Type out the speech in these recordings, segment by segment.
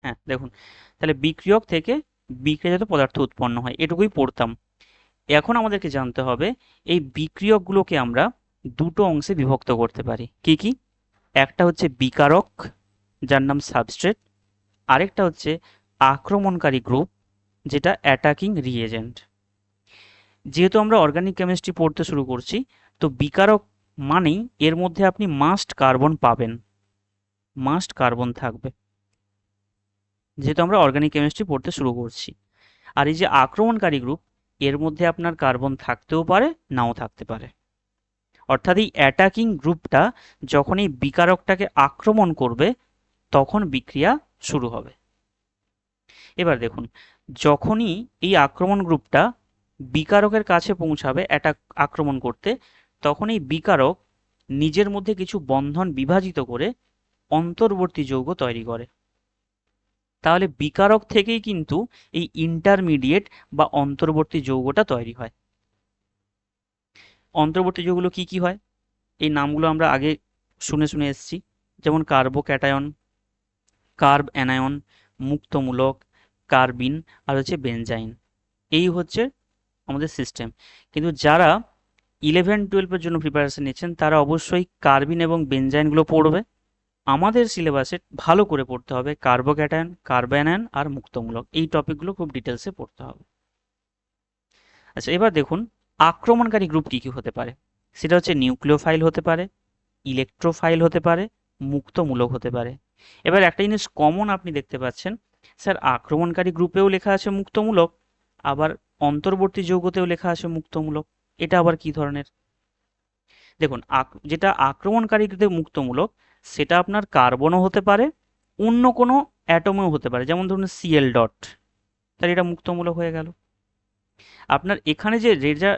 হ্যাঁ দেখুন, তাহলে বিক্রিয়ক থেকে বিক্রিয়াজাত পদার্থ উৎপন্ন হয়, এটুকুই পড়তাম। এখন আমাদেরকে জানতে হবে এই বিক্রিয়কগুলোকে আমরা দুটো অংশে বিভক্ত করতে পারি। কি কি? একটা হচ্ছে বিকারক, যার নাম সাবস্ট্রেট। আরেকটা হচ্ছে আক্রমণকারী গ্রুপ, যেটা অ্যাটাকিং রিএজেন্ট। যেহেতু আমরা অর্গানিক কেমিস্ট্রি পড়তে শুরু করছি, তো বিকারক মানেই এর মধ্যে আপনি মাস্ট কার্বন পাবেন, মাস্ট কার্বন থাকবে, যেহেতু আমরা অর্গানিক কেমিস্ট্রি পড়তে শুরু করছি। আর এই যে আক্রমণকারী গ্রুপ, এর মধ্যে আপনার কার্বন থাকতেও পারে, নাও থাকতে পারে। অর্থাৎ এই অ্যাটাকিং গ্রুপটা যখন এই বিকারকটাকে আক্রমণ করবে, তখন বিক্রিয়া শুরু হবে। এবার দেখুন, যখনই এই আক্রমণ গ্রুপটা বিকারকের কাছে পৌঁছাবে অ্যাটাক আক্রমণ করতে, তখন এই বিকারক নিজের মধ্যে কিছু বন্ধন বিভাজিত করে অন্তর্বর্তী যৌগ তৈরি করে। তাহলে বিকারক থেকেই কিন্তু এই ইন্টারমিডিয়েট বা অন্তর্বর্তী যৌগটা তৈরি হয়। অন্তর্বর্তী যৌগগুলো কি কি হয়, এই নামগুলো আমরা আগে শুনে শুনে এসেছি, যেমন কার্বোক্যাটায়ন, কার্ব অ্যানায়ন, মুক্তমূলক, কার্বিন, আর হচ্ছে বেনজাইন। এই হচ্ছে আমাদের সিস্টেম। কিন্তু যারা 11-12-এর জন্য প্রিপারেশন নিচ্ছেন, তারা অবশ্যই কার্বিন এবং বেনজাইনগুলো পড়বে। আমাদের সিলেবাসে ভালো করে পড়তে হবে কার্বোক্যাটায়ন, কার্বানায়ন আর মুক্তমূলক, এই টপিকগুলো খুব ডিটেলসে পড়তে হবে। আচ্ছা, এবার দেখুন আক্রমণকারী গ্রুপ কি কি হতে পারে। সেটা হচ্ছে নিউক্লিওফাইল হতে পারে, ইলেকট্রোফাইল হতে পারে, মুক্তমূলক হতে পারে। এবার একটা জিনিস কমন আপনি দেখতে পাচ্ছেন, স্যার আক্রমণকারী গ্রুপেও লেখা আছে মুক্তমূলক, আবার অন্তর্বর্তী যৌগতেও লেখা আছে মুক্তমূলক। এটা আবার কি ধরনের? দেখুন, যেটা আক্রমণকারীতে মুক্তমূলক, সেটা আপনার কার্বনও হতে পারে, অন্য কোনো অ্যাটমেও হতে পারে, যেমন ধরুন সিএল ডট, তাহলে এটা মুক্তমূলক হয়ে গেল। আপনার এখানে যে রেজা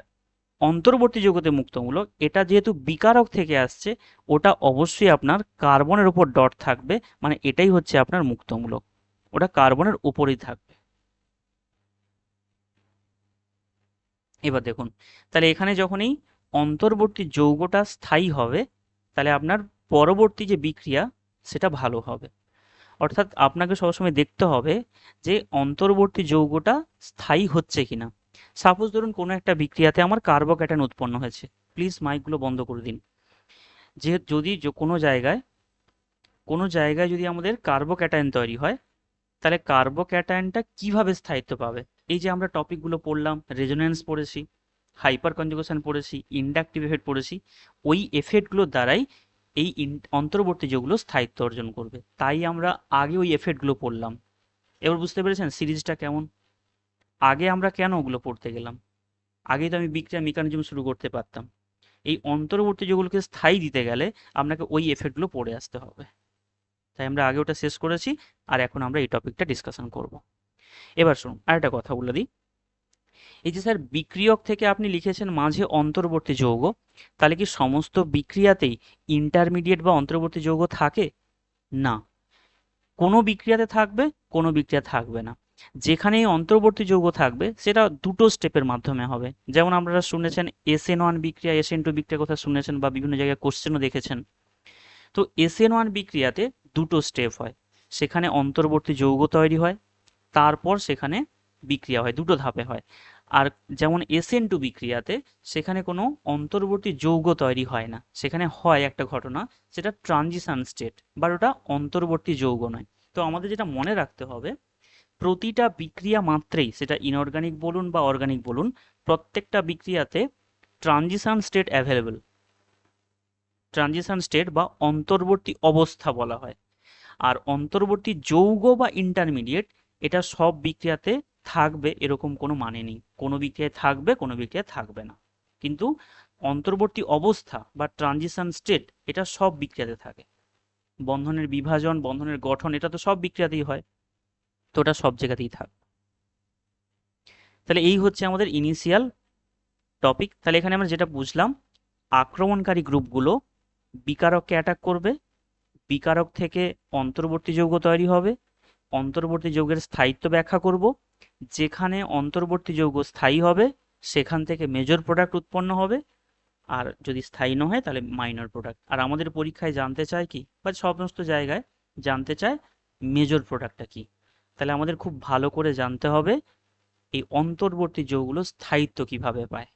অন্তর্বর্তী যৌগতে মুক্তমূলক, এটা যেহেতু বিকারক থেকে আসছে, ওটা অবশ্যই আপনার কার্বনের উপর ডট থাকবে, মানে এটাই হচ্ছে আপনার মুক্তমূলক, ওটা কার্বনের উপরেই থাকবে। এবার দেখুন, তাহলে এখানে যখন এই অন্তর্বর্তী যৌগটা স্থায়ী হবে, তাহলে আপনার পরবর্তী যে বিক্রিয়া সেটা ভালো হবে। অর্থাৎ আপনাকে সবসময় দেখতে হবে যে অন্তর্বর্তী যৌগটা স্থায়ী হচ্ছে কিনা। সাপোজ ধরুন কোনো একটা বিক্রিয়াতে আমার কার্বোক্যাটায়ন উৎপন্ন হয়েছে, প্লিজ মাইকগুলো বন্ধ করে দিন। যে যদি কোনো জায়গায় যদি আমাদের কার্বোক্যাটায়ন তৈরি হয়, তাহলে কার্বোক্যাটায়নটা কিভাবে স্থায়িত্ব পাবে? এই যে আমরা টপিকগুলো পড়লাম, রেজোন্যান্স পড়েছি, হাইপার কনজুগেশন পড়েছি, ইন্ডাকটিভ এফেক্ট পড়েছি, ওই এফেক্টগুলোর দ্বারাই এই অন্তর্বর্তী যৌগগুলো স্থায়িত্ব অর্জন করবে। তাই আমরা আগে ওই এফেক্টগুলো পড়লাম। এবার বুঝতে পেরেছেন সিরিজটা কেমন? আগে আমরা কেন ওগুলো পড়তে গেলাম? আগেই তো আমি বিক্রিয়া মেকানিজম শুরু করতে পারতাম। এই অন্তর্বর্তী যৌগগুলোকে স্থায়ী দিতে গেলে আপনাকে ওই এফেক্টগুলো পড়ে আসতে হবে। তাই আমরা আগে ওটা শেষ করেছি, আর এখন আমরা এই টপিকটা ডিসকাশন করব। এবার শুনুন আরেকটা কথা বলে দিই। এই যে স্যার বিক্রিয়ক থেকে আপনি লিখেছেন মাঝে অন্তর্বর্তী যৌগ, তাহলে কি সমস্ত বিক্রিয়াতেই ইন্টারমিডিয়েট বা অন্তর্বর্তী যৌগ থাকে? না, কোনো বিক্রিয়াতে থাকবে, কোনো বিক্রিয়া থাকবে না। যেখানে এই অন্তর্বর্তী যৌগ থাকবে সেটা দুটো স্টেপের মাধ্যমে হবে। যেমন আপনারা শুনেছেন SN1 বিক্রিয়া, SN2 বিক্রিয়ার কথা শুনেছেন, বা বিভিন্ন জায়গায় কোশ্চেনও দেখেছেন। তো SN1 বিক্রিয়াতে দুটো স্টেপ হয়, সেখানে অন্তর্বর্তী যৌগ তৈরি হয়, তারপর সেখানে বিক্রিয়া হয়, দুটো ধাপে হয়। আর যেমন SN2 বিক্রিয়াতে সেখানে কোনো অন্তর্বর্তী যৌগ তৈরি হয় না, সেখানে হয় একটা ঘটনা, সেটা ট্রানজিশন স্টেট, বা ওটা অন্তর্বর্তী যৌগ নয়। তো আমাদের যেটা মনে রাখতে হবে, প্রতিটা বিক্রিয়া মাত্রেই, সেটা ইনঅর্গানিক বলুন বা অর্গানিক বলুন, প্রত্যেকটা বিক্রিয়াতে transition state available. Transition state বা অন্তর্বর্তী অবস্থা বলা হয়। আর অন্তর্বর্তী যৌগ বা ইন্টারমিডিয়েট, এটা সব বিক্রিয়াতে থাকবে এরকম কোনো মানে নেই। কোনো বিক্রিয়ায় থাকবে, কোনো বিক্রিয়ায় থাকবে না। কিন্তু অন্তর্বর্তী অবস্থা বা ট্রানজিশন স্টেট, এটা সব বিক্রিয়াতে থাকে। বন্ধনের বিভাজন, বন্ধনের গঠন, এটা তো সব বিক্রিয়াতেই হয়, তো ওটা সব জায়গাতেই থাকবে। তাহলে এই হচ্ছে আমাদের ইনিশিয়াল টপিক। তাহলে এখানে আমরা যেটা বুঝলাম, আক্রমণকারী গ্রুপগুলো বিকারককে অ্যাটাক করবে, বিকারক থেকে অন্তর্বর্তী যৌগ তৈরি হবে, অন্তর্বর্তী যৌগের স্থায়িত্ব ব্যাখ্যা করব। যেখানে অন্তর্বর্তী যৌগ স্থায়ী হবে, সেখান থেকে মেজর প্রোডাক্ট উৎপন্ন হবে, আর যদি স্থায়ী না হয় তাহলে মাইনর প্রোডাক্ট। আর আমাদের পরীক্ষায় জানতে চায় কি, বা সমস্ত জায়গায় জানতে চায় মেজর প্রোডাক্টটা কি। তাহলে আমাদের খুব ভালো করে জানতে হবে এই অন্তর্বর্তী যৌগগুলো স্থায়িত্ব কিভাবে পায়।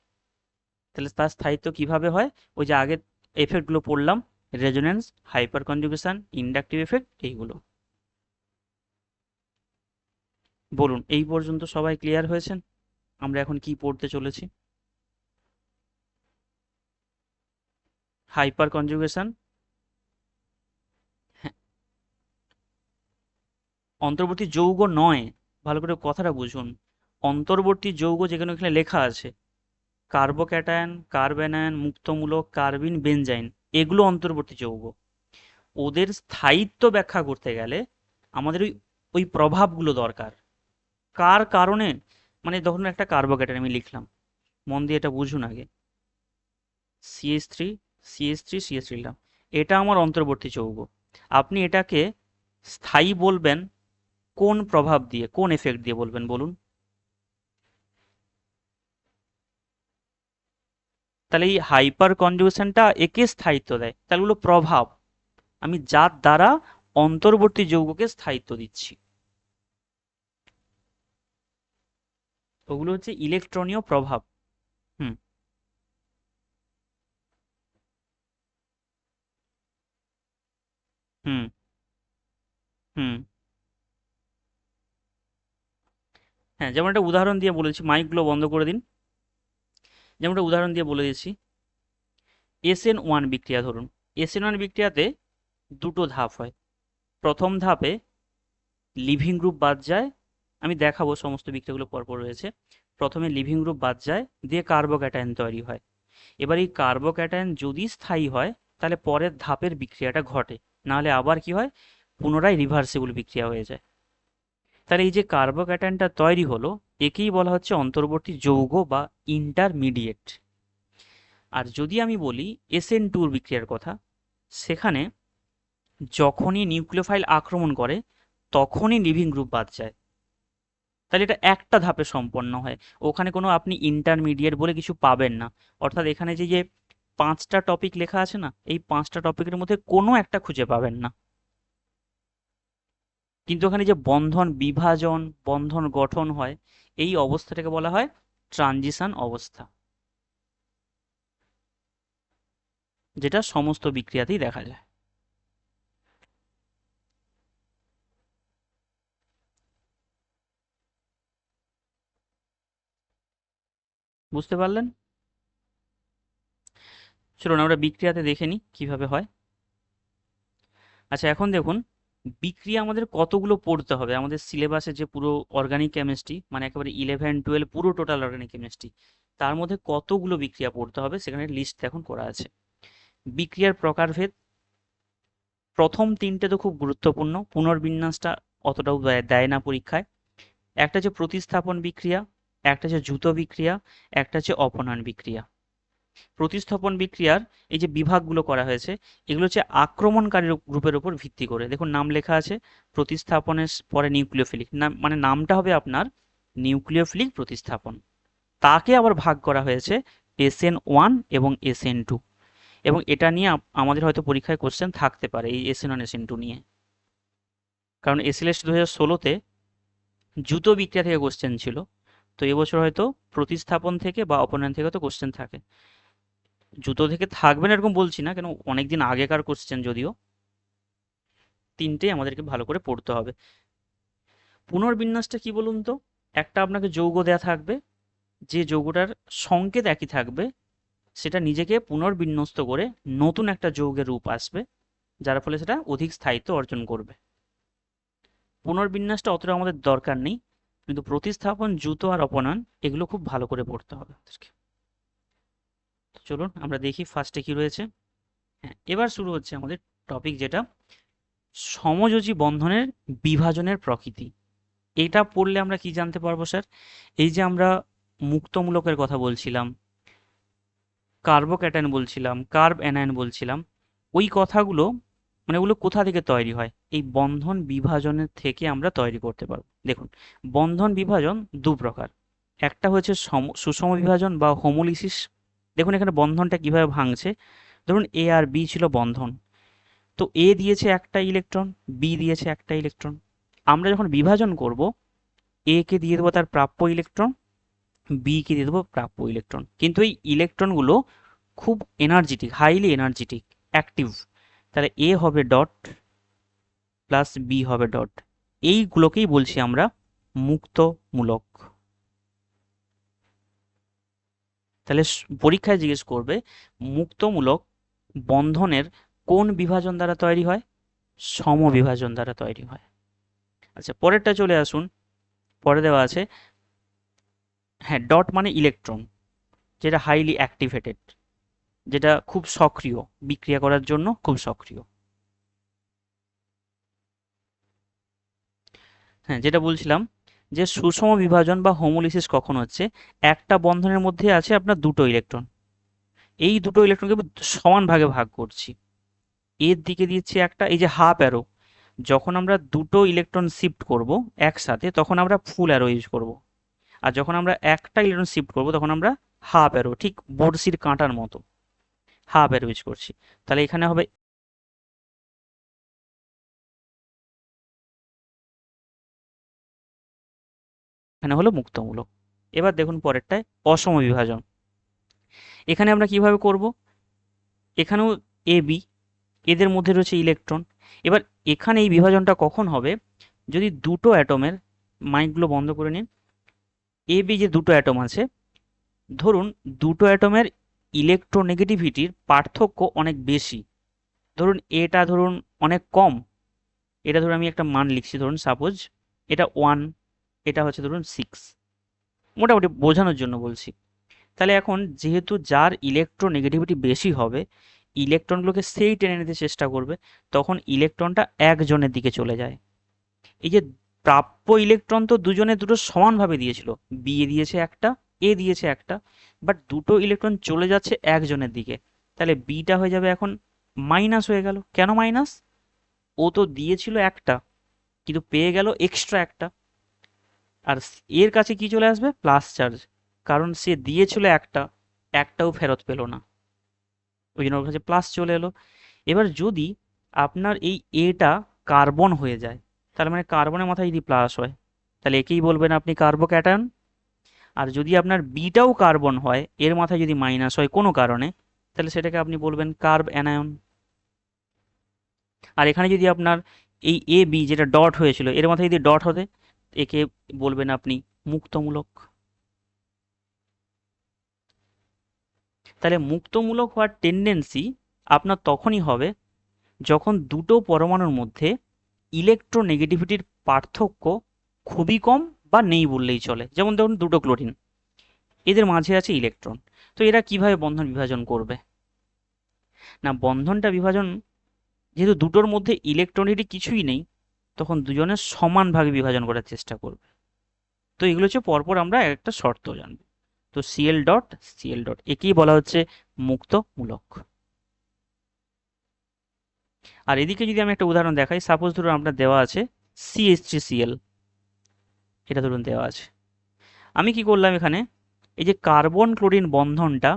তাহলে তার স্থায়িত্ব কিভাবে হয়, ওই যে আগের এফেক্টগুলো পড়লাম, resonance, hyper conjugation, inductive effect, এইগুলো। বলুন, এই পর্যন্ত সবাই ক্লিয়ার হয়েছেন? আমরা এখন কি পড়তে চলেছি? Hyper conjugation. হ্যাঁ, অন্তর্বর্তী যৌগ নয়, ভালো করে কথাটা বুঝুন। অন্তর্বর্তী যৌগ যেখানে এখানে লেখা আছে কার্বোক্যাটায়ন, কার্বেনায়ন, মুক্তমূলক, কার্বিন, বেনজাইন, এগুলো অন্তর্বর্তী যৌগ। ওদের স্থায়িত্ব ব্যাখ্যা করতে গেলে আমাদের ওই ওই প্রভাবগুলো দরকার। কার কারণে, মানে ধরুন একটা কার্বোক্যাটায়ন আমি লিখলাম, মন দিয়ে এটা বুঝুন আগে। CH3, CH3, CH3 লিখলাম, এটা আমার অন্তর্বর্তী যৌগ। আপনি এটাকে স্থায়ী বলবেন কোন প্রভাব দিয়ে, কোন এফেক্ট দিয়ে বলবেন বলুন? তাহলে এই হাইপার কনজুগেশনটা একে স্থায়িত্ব দেয়, তাহলে হলো প্রভাব। আমি যার দ্বারা অন্তর্বর্তী যৌগকে স্থায়িত্ব দিচ্ছি, ওগুলো হচ্ছে ইলেকট্রনীয় প্রভাব। হুম। হুম। হুম। হ্যাঁ, যেমন একটা উদাহরণ দিয়ে বলেছি, মাইকগুলো বন্ধ করে দিন। যেমন একটা উদাহরণ দিয়ে বলে দিচ্ছি, SN1 বিক্রিয়া ধরুন। SN1 বিক্রিয়াতে দুটো ধাপ হয়। প্রথম ধাপে লিভিং গ্রুপ বাদ যায়, আমি দেখাবো সমস্ত বিক্রিয়াগুলো পরপর রয়েছে। প্রথমে লিভিং গ্রুপ বাদ যায়, দিয়ে কার্বোক্যাটায়ন তৈরি হয়। এবার এই কার্বোক্যাটায়ন যদি স্থায়ী হয় তাহলে পরের ধাপের বিক্রিয়াটা ঘটে, নাহলে আবার কি হয়, পুনরায় রিভার্সিবল বিক্রিয়া হয়ে যায়। তাহলে এই যে কার্বোক্যাটায়নটা তৈরি হলো, একেই বলা হচ্ছে অন্তর্বর্তী যৌগ বা ইন্টারমিডিয়েট। আর যদি আমি বলি SN2 বিক্রিয়ার কথা, সেখানে যখনই নিউক্লিওফাইল আক্রমণ করে তখনই লিভিং গ্রুপ বাদ যায়। তাহলে এটা একটা ধাপে সম্পন্ন হয়, ওখানে কোনো আপনি ইন্টারমিডিয়েট বলে কিছু পাবেন না। অর্থাৎ এখানে যে যে পাঁচটা টপিক লেখা আছে না, এই পাঁচটা টপিকের মধ্যে কোনো একটা খুঁজে পাবেন না। কিন্তু ওখানে যে বন্ধন বিভাজন, বন্ধন গঠন হয়, এই অবস্থাটাকে বলা হয় ট্রানজিশন অবস্থা, যেটা সমস্ত বিক্রিয়াতেই দেখা যায়। বুঝতে পারলেন? চলুন আমরা বিক্রিয়াতে দেখে নিই কিভাবে হয়। আচ্ছা, এখন দেখুন, বিক্রিয়া আমাদের কতগুলো পড়তে হবে, আমাদের সিলেবাসে যে পুরো অর্গানিক কেমিস্ট্রি, মানে একেবারে 11-12 পুরো টোটাল অর্গানিক কেমিস্ট্রি, তার মধ্যে কতগুলো বিক্রিয়া পড়তে হবে সেখানে লিস্ট এখন করা আছে। বিক্রিয়ার প্রকারভেদ, প্রথম তিনটে তো খুব গুরুত্বপূর্ণ, পুনর্বিন্যাসটা অতটাও দেয় না পরীক্ষায়। একটা হচ্ছে প্রতিস্থাপন বিক্রিয়া, একটা হচ্ছে দ্রুত বিক্রিয়া, একটা হচ্ছে অপনয়ন বিক্রিয়া। প্রতিস্থাপন বিক্রিয়ার এই যে বিভাগগুলো করা হয়েছে, এগুলো হচ্ছে আক্রমণকারী গ্রুপের উপর ভিত্তি করে। দেখুন নাম লেখা আছে প্রতিস্থাপনের পরে নিউক্লিওফিলিক, নাম মানে নামটা হবে আপনার নিউক্লিওফিলিক প্রতিস্থাপন। তাকে আবার ভাগ করা হয়েছে SN1 এবং SN2। এবং এটা নিয়ে আমাদের হয়তো পরীক্ষায় কোশ্চেন থাকতে পারে এই SN1 SN2 নিয়ে, কারণ SLS 2016-তে দ্রুত বিক্রিয়া থেকে কোশ্চেন ছিল। তো এবছর হয়তো প্রতিস্থাপন থেকে বা অপনয়ন থেকে তো কোশ্চেন থাকে। জুতো থেকে থাকবে না এরকম বলছি না, কেন অনেকদিন আগেকার কোশ্চেন যদিও। তিনটেই আমাদেরকে ভালো করে পড়তে হবে। পুনর্বিন্যাসটা কি বলুন তো, একটা আপনাকে যৌগ দেয়া থাকবে, যে যৌগটার সংকেত একই থাকবে, সেটা নিজেকে পুনর্বিন্যস্ত করে নতুন একটা যৌগের রূপ আসবে, যার ফলে সেটা অধিক স্থায়িত্ব অর্জন করবে। পুনর্বিন্যাসটা অতটা আমাদের দরকার নেই, কিন্তু প্রতিস্থাপন, দ্রুত আর অপনয়ন এগুলো খুব ভালো করে পড়তে হবে আমাদেরকে। তো চলুন আমরা দেখি ফার্স্টে কি রয়েছে। হ্যাঁ, এবার শুরু হচ্ছে আমাদের টপিক, যেটা সমযোজী বন্ধনের বিভাজনের প্রকৃতি। এটা পড়লে আমরা কি জানতে পারবো স্যার? এই যে আমরা মুক্তমূলকের কথা বলছিলাম, কার্বোক্যাটায়ন বলছিলাম, কার্ব অ্যানায়ন বলছিলাম, ওই কথাগুলো মানে ওগুলো কোথা থেকে তৈরি হয়, এই বন্ধন বিভাজনের থেকে আমরা তৈরি করতে পারবো। দেখুন, বন্ধন বিভাজন দু প্রকার। একটা হচ্ছে সুষম বিভাজন বা হোমোলিসিস। দেখুন এখানে বন্ধনটা কিভাবে ভাঙছে। ধরুন A আর B ছিল বন্ধন, তো এ দিয়েছে একটা ইলেকট্রন, বি দিয়েছে একটা ইলেকট্রন। আমরা যখন বিভাজন করব, এ কে দিয়ে দেবো তার প্রাপ্য ইলেকট্রন, বি কে দিয়ে দেবো প্রাপ্য ইলেকট্রন। কিন্তু এই ইলেকট্রনগুলো খুব এনার্জেটিক, হাইলি এনার্জেটিক, অ্যাক্টিভ। তাহলে এ হবে ডট প্লাস বি হবে ডট। এইগুলোকেই বলছি আমরা মুক্তমূলক। তাহলে পরীক্ষায় জিজ্ঞেস করবে মুক্তমূলক বন্ধনের কোন বিভাজন দ্বারা তৈরি হয়? সমবিভাজন দ্বারা তৈরি হয়। আচ্ছা, পরেরটা চলে আসুন। পরে দেওয়া আছে, হ্যাঁ, ডট মানে ইলেকট্রন, যেটা হাইলি অ্যাক্টিভেটেড, যেটা খুব সক্রিয়, বিক্রিয়া করার জন্য খুব সক্রিয়। হ্যাঁ, যেটা বলছিলাম যে সুষম বিভাজন বা হোমোলিসিস কখন হচ্ছে? একটা বন্ধনের মধ্যে আছে আপনার দুটো ইলেকট্রন, এই দুটো ইলেকট্রনকে সমান ভাগে ভাগ করছি। এর দিকে দিচ্ছি একটা, এই যে হাফ অ্যারো, যখন আমরা দুটো ইলেকট্রন শিফট করব একসাথে তখন আমরা ফুল অ্যারো ইউজ করব। আর যখন আমরা একটা ইলেকট্রন শিফট করব তখন আমরা হাফ অ্যারো, ঠিক বড়শির কাঁটার মতো হাফ অ্যারো ইউজ করছি। তাহলে এখানে হবে, এখানে হলো মুক্তমূলক। এবার দেখুন পরেরটায় অসম বিভাজন। এখানে আমরা কিভাবে করব? এখানেও এ বি, এদের মধ্যে রয়েছে ইলেকট্রন। এবার এখানে এই বিভাজনটা কখন হবে? যদি দুটো অ্যাটমের, মাইকগুলো বন্ধ করে নিন, এ বি যে দুটো অ্যাটম আছে, ধরুন দুটো অ্যাটমের ইলেকট্রোনেগেটিভিটির পার্থক্য অনেক বেশি। ধরুন এটা ধরুন অনেক কম, এটা ধরুন আমি একটা মান লিখছি, ধরুন সাপোজ এটা 1, এটা হচ্ছে ধরুন 6, মোটামুটি বোঝানোর জন্য বলছি। তাহলে এখন যেহেতু যার ইলেকট্রোনেগেটিভিটি বেশি হবে, ইলেকট্রনগুলোকে সেই টেনে নিতে চেষ্টা করবে, তখন ইলেকট্রনটা একজনের দিকে চলে যায়। এই যে প্রাপ্য ইলেকট্রন তো দুজনে দুটো সমানভাবে দিয়েছিল, বি দিয়েছে একটা, এ দিয়েছে একটা, বাট দুটো ইলেকট্রন চলে যাচ্ছে একজনের দিকে। তাহলে বিটা হয়ে যাবে এখন মাইনাস হয়ে গেল। কেন মাইনাস? ও তো দিয়েছিল একটা, কিন্তু পেয়ে গেল এক্সট্রা একটা। আর এর কাছে কি চলে আসবে? প্লাস চার্জ, কারণ সে দিয়েছিল একটা, একটাও ফেরত পেল না, ওই জন্য ওর কাছে প্লাস চলে এলো। এবার যদি আপনার এই এটা কার্বন হয়ে যায়, তার মানে কার্বনের মাথায় যদি প্লাস হয়, তাহলে একেই বলবেন আপনি কার্বোক্যাটায়ন। আর যদি আপনার বিটাও কার্বন হয়, এর মাথায় যদি মাইনাস হয় কোনো কারণে, তাহলে সেটাকে আপনি বলবেন কার্ব অ্যানায়ন। আর এখানে যদি আপনার এই এ বি যেটা ডট হয়েছিল, এর মাথায় যদি ডট হতে, একে বলবেন আপনি মুক্তমূলক। তাহলে মুক্তমূলক হওয়ার টেন্ডেন্সি আপনার তখনই হবে যখন দুটো পরমাণুর মধ্যে ইলেকট্রোনেগেটিভিটির পার্থক্য খুবই কম বা নেই বললেই চলে। যেমন ধরুন দুটো ক্লোরিন, এদের মাঝে আছে ইলেকট্রন, তো এরা কিভাবে বন্ধন বিভাজন করবে? না, বন্ধনটা বিভাজন, যেহেতু দুটোর মধ্যে ইলেকট্রনেরই কিছুই নেই, তখন দুজনের সমান ভাগে বিভাজন করার চেষ্টা করবে। তো এগুলো হচ্ছে পরপর আমরা একটা শর্ত জানবো। তো সিএল ডট সিএল ডট, একেই বলা হচ্ছে মুক্তমূলক। আর এদিকে যদি আমি একটা উদাহরণ দেখাই, সাপোজ ধরুন আপনার দেওয়া আছে CH3Cl, এটা ধরুন দেওয়া আছে। আমি কি করলাম এখানে, এই যে কার্বন ক্লোরিন বন্ধনটা,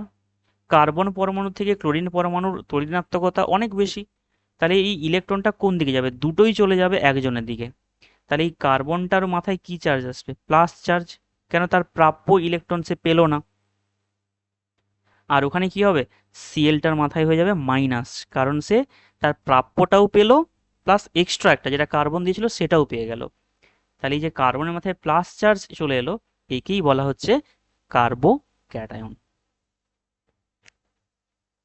কার্বন পরমাণু থেকে ক্লোরিন পরমাণুর তড়িৎণাত্মকতা অনেক বেশি, তাহলে এই ইলেকট্রনটা কোন দিকে যাবে? দুটোই চলে যাবে একজনের দিকে। তাহলে এই কার্বনটার মাথায় কি চার্জ আসবে? প্লাস চার্জ, কেন? তার প্রাপ্য ইলেকট্রন সে পেল না। আর ওখানে কি হবে? সিএলটার মাথায় হয়ে যাবে মাইনাস, কারণ সে তার প্রাপ্যটাও পেল, প্লাস এক্সট্রা একটা যেটা কার্বন দিয়েছিল সেটাও পেয়ে গেল। তাহলে এই যে কার্বনের মাথায় প্লাস চার্জ চলে এলো, একেই বলা হচ্ছে কার্বোক্যাটায়ন।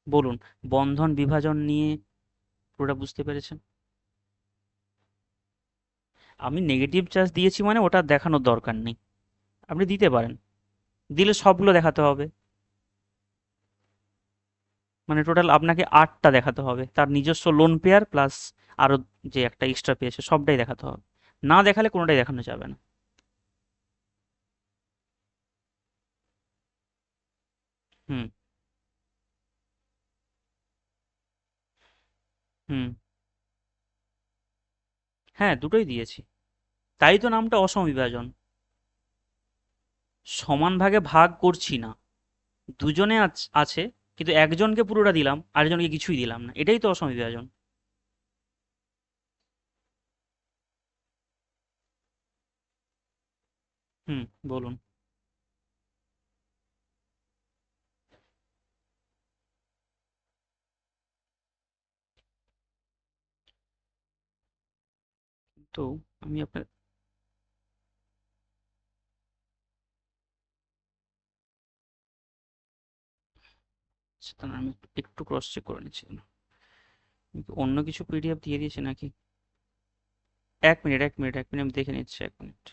বলুন, বন্ধন বিভাজন নিয়ে পুরোটা বুঝতে পেরেছেন? আমি নেগেটিভ চার্জ দিয়েছি মানে ওটা দেখানোর দরকার নেই, আপনি দিতে পারেন, দিলে সবগুলো দেখাতে হবে, মানে টোটাল আপনাকে 8টা দেখাতে হবে, তার নিজস্ব লোন পেয়ার প্লাস আরো যে একটা এক্সট্রা পেয়েছে সবটাই দেখাতে হবে, না দেখালে কোনোটাই দেখানো যাবে না। হুম। হুম। হ্যাঁ, দুটোই দিয়েছি, তাই তো নামটা অসম বিভাজন। সমান ভাগে ভাগ করছি না, দুজনে আছে, কিন্তু একজনকে পুরোটা দিলাম, আরেকজনকে কিছুই দিলাম না, এটাই তো অসম বিভাজন। হুম, বলুন। তো আমি আপনার, সেটা না, আমি একটু ক্রস চেক করে নিচ্ছি। অন্য কিছু পিডিএফ দিয়ে দিয়েছে নাকি? এক মিনিট, এক মিনিট, এক মিনিট, আমি দেখে নিচ্ছি, এক মিনিট,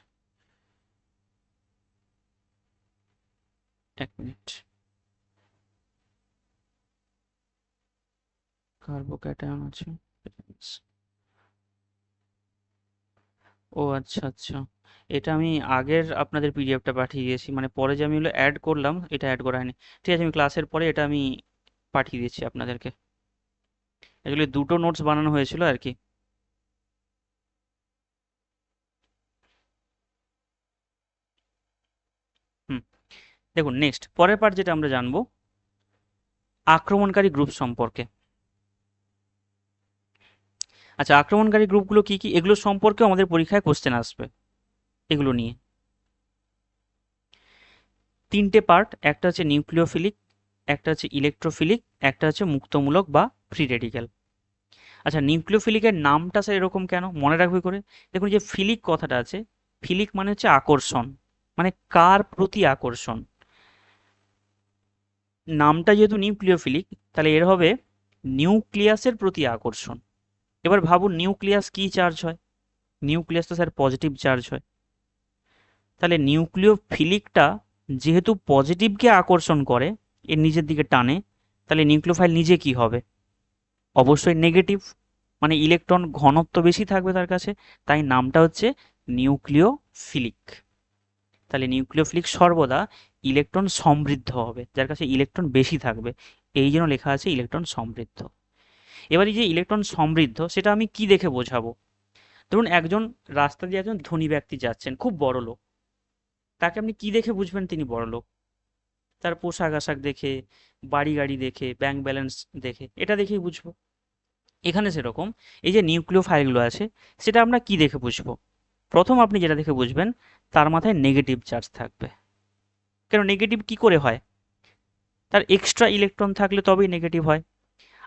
এক মিনিট। কার্বোক্যাটায়ন আছে। ও আচ্ছা আচ্ছা, এটা আমি আগের আপনাদের পিডিএফটা পাঠিয়ে দিয়েছি, মানে পরে যে আমি এগুলো অ্যাড করলাম এটা অ্যাড করা হয়নি। ঠিক আছে, আমি ক্লাসের পরে এটা আমি পাঠিয়ে দিচ্ছি আপনাদেরকে। এগুলি দুটো নোটস বানানো হয়েছিল আর কি। হুম, দেখুন নেক্সট পরের পার্ট যেটা আমরা জানবো, আক্রমণকারী গ্রুপ সম্পর্কে। আচ্ছা, আক্রমণকারী গ্রুপগুলো কি কি, এগুলো সম্পর্কেও আমাদের পরীক্ষায় কোশ্চেন আসবে এগুলো নিয়ে। তিনটে পার্ট, একটা হচ্ছে নিউক্লিওফিলিক, একটা হচ্ছে ইলেকট্রোফিলিক, একটা হচ্ছে মুক্তমূলক বা ফ্রি রেডিক্যাল। আচ্ছা, নিউক্লিওফিলিকের নামটা স্যার এরকম কেন মনে রাখবে করে? দেখুন, যে ফিলিক কথাটা আছে, ফিলিক মানে হচ্ছে আকর্ষণ, মানে কার প্রতি আকর্ষণ। নামটা যেহেতু নিউক্লিওফিলিক, তাহলে এর হবে নিউক্লিয়াসের প্রতি আকর্ষণ। এবার ভাবুন নিউক্লিয়াস কি চার্জ হয়? নিউক্লিয়াস তো স্যার পজিটিভ চার্জ হয়। তাহলে নিউক্লিওফিলিকটা যেহেতু পজিটিভকে আকর্ষণ করে, এর নিজের দিকে টানে, তাহলে নিউক্লিওফাইল নিজে কি হবে? অবশ্যই নেগেটিভ, মানে ইলেকট্রন ঘনত্ব বেশি থাকবে তার কাছে, তাই নামটা হচ্ছে নিউক্লিওফিলিক। তাহলে নিউক্লিওফিলিক সর্বদা ইলেকট্রন সমৃদ্ধ হবে, যার কাছে ইলেকট্রন বেশি থাকবে, এই জন্য লেখা আছে ইলেকট্রন সমৃদ্ধ। এবার এই যে ইলেকট্রন সমৃদ্ধ, সেটা আমি কি দেখে বোঝাবো? ধরুন একজন রাস্তা দিয়ে একজন ধনী ব্যক্তি যাচ্ছেন, খুব বড় লোক, তাকে আপনি কি দেখে বুঝবেন তিনি বড় লোক? তার পোশাক আশাক দেখে, বাড়ি গাড়ি দেখে, ব্যাংক ব্যালেন্স দেখে, এটা দেখেই বুঝবো। এখানে সেরকম, এই যে নিউক্লিও ফাইলগুলো আছে, সেটা আমরা কি দেখে বুঝবো? প্রথম আপনি যেটা দেখে বুঝবেন, তার মাথায় নেগেটিভ চার্জ থাকবে। কেন নেগেটিভ কি করে হয়? তার এক্সট্রা ইলেকট্রন থাকলে তবেই নেগেটিভ হয়।